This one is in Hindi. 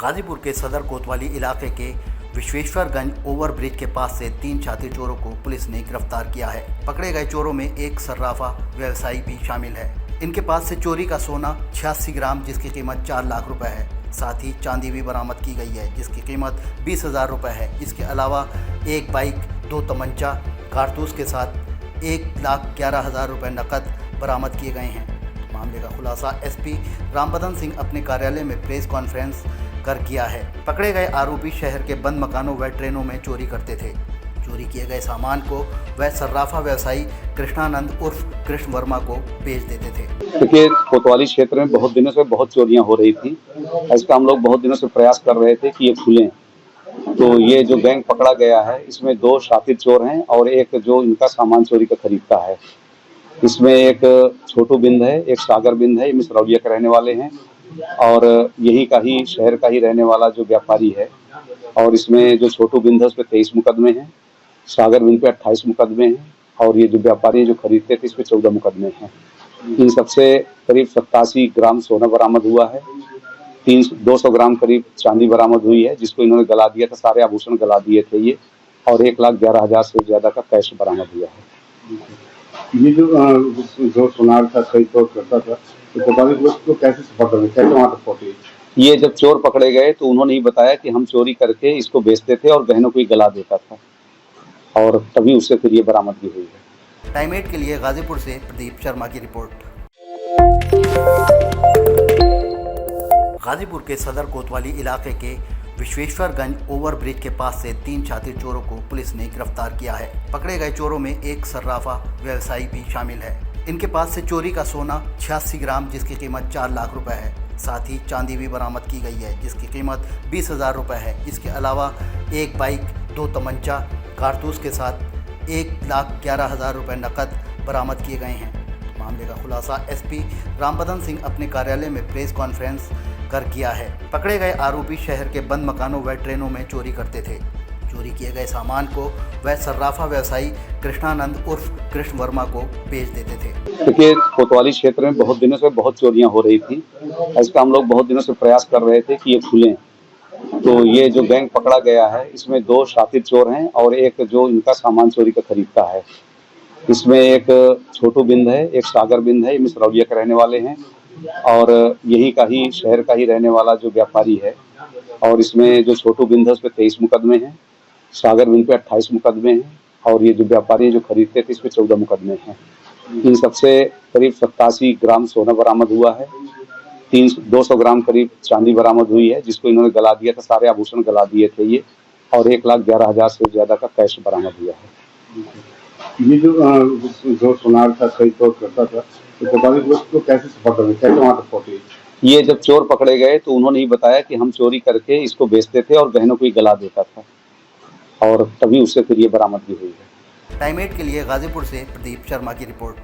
गाजीपुर के सदर कोतवाली इलाके के विश्वेश्वरगंज ओवरब्रिज के पास से 3 शातिर चोरों को पुलिस ने गिरफ्तार किया है। पकड़े गए चोरों में एक सर्राफा व्यवसायी भी शामिल है। इनके पास से चोरी का सोना 86 ग्राम जिसकी कीमत 4 लाख रुपए है। साथ ही चांदी भी बरामद की गई है जिसकी कीमत 20,000 रुपये है। इसके अलावा एक बाइक, 2 तमंचा, कारतूस के साथ 1,11,000 रुपये नकद बरामद किए गए हैं। मामले का खुलासा एसपी रामबदन सिंह अपने कार्यालय में प्रेस कॉन्फ्रेंस कर किया है। पकड़े गए आरोपी शहर के बंद मकानों व ट्रेनों में चोरी करते थे। चोरी किए गए सामान को वह सर्राफा व्यवसायी कृष्णानंद उर्फ कृष्ण वर्मा को बेच देते थे। देखिए, कोतवाली क्षेत्र में बहुत दिनों से बहुत चोरियां हो रही थी। इसका हम लोग बहुत दिनों से प्रयास कर रहे थे कि ये खुलें। तो ये जो गैंग पकड़ा गया है, इसमें 2 शातिर चोर हैं और एक जो इनका सामान चोरी का खरीदता है। इसमें एक छोटू बिंद है, एक सागर बिंद है, ये मिसरौलिया के रहने वाले हैं और यही का ही शहर का ही रहने वाला जो व्यापारी है। और इसमें जो छोटू बिंद है उस पर 23 मुकदमे हैं, सागर बिंद पे 28 मुकदमे हैं और ये जो व्यापारी जो खरीदते थे इस पे 14 मुकदमे हैं। इन सबसे करीब 87 ग्राम सोना बरामद हुआ है। 200 ग्राम करीब चांदी बरामद हुई है जिसको इन्होंने गला दिया था। सारे आभूषण गला दिए थे ये, और 1,11,000 से ज्यादा का कैश बरामद हुआ है। ये जो सोनार का कई तौर करता था, तो कोतवाली पुलिस को कैसे सफलता मिली, कैसे वहां तक पहुंची? ये जब चोर पकड़े गए तो उन्होंने ही बताया कि हम चोरी करके इसको बेचते थे और बहनों को ही गला देता था, और तभी उससे फिर ये बरामदगी हुई है। टाइम 8 के लिए गाजीपुर से प्रदीप शर्मा की रिपोर्ट। गाजीपुर के सदर कोतवाली इलाके के विश्वेश्वरगंज ओवरब्रिज के पास से 3 शातिर चोरों को पुलिस ने गिरफ्तार किया है। पकड़े गए चोरों में एक सर्राफा व्यवसायी भी शामिल है। इनके पास से चोरी का सोना 86 ग्राम जिसकी कीमत 4 लाख रुपए है। साथ ही चांदी भी बरामद की गई है जिसकी कीमत 20,000 रुपये है। इसके अलावा एक बाइक, 2 तमंचा, कारतूस के साथ 1,11,000 रुपये नकद बरामद किए गए हैं। मामले का खुलासा एसपी रामबदन सिंह अपने कार्यालय में प्रेस कॉन्फ्रेंस कर किया है। पकड़े गए आरोपी शहर के बंद मकानों व ट्रेनों में चोरी करते थे। चोरी किए गए सामान को वह सर्राफा व्यवसायी कृष्णानंद उर्फ कृष्ण वर्मा को बेच देते थे। देखिए, कोतवाली क्षेत्र में बहुत दिनों से बहुत चोरियां हो रही थी। इसका हम लोग बहुत दिनों से प्रयास कर रहे थे कि ये खुलें। तो ये जो गैंग पकड़ा गया है, इसमें 2 शातिर चोर हैं और एक जो इनका सामान चोरी का खरीदता है। इसमें एक छोटू बिंद है, एक सागर बिंद है, ये मिसरौलिया के रहने वाले हैं और यही का ही शहर का ही रहने वाला जो व्यापारी है। और इसमें जो छोटू बिंद है उस पर 23 मुकदमे हैं, सागर बिंद पे 28 मुकदमे हैं और ये जो व्यापारी जो खरीदते थे इस पे 14 मुकदमे हैं। इन सबसे करीब 87 ग्राम सोना बरामद हुआ है। 200 ग्राम करीब चांदी बरामद हुई है जिसको इन्होंने गला दिया था। सारे आभूषण गला दिए थे ये, और 1,11,000 से ज्यादा का कैश बरामद हुआ है। ये जो सोनार का कई तौर करता था, तो कोतवाली पुलिस को कैसे सफलता मिली, कैसे वहां तक पहुंची? ये जब चोर पकड़े गए तो उन्होंने ही बताया कि हम चोरी करके इसको बेचते थे और बहनों को ही गला देता था, और तभी उससे फिर ये बरामदगी हुई है। टाइम 8 के लिए गाजीपुर से प्रदीप शर्मा की रिपोर्ट।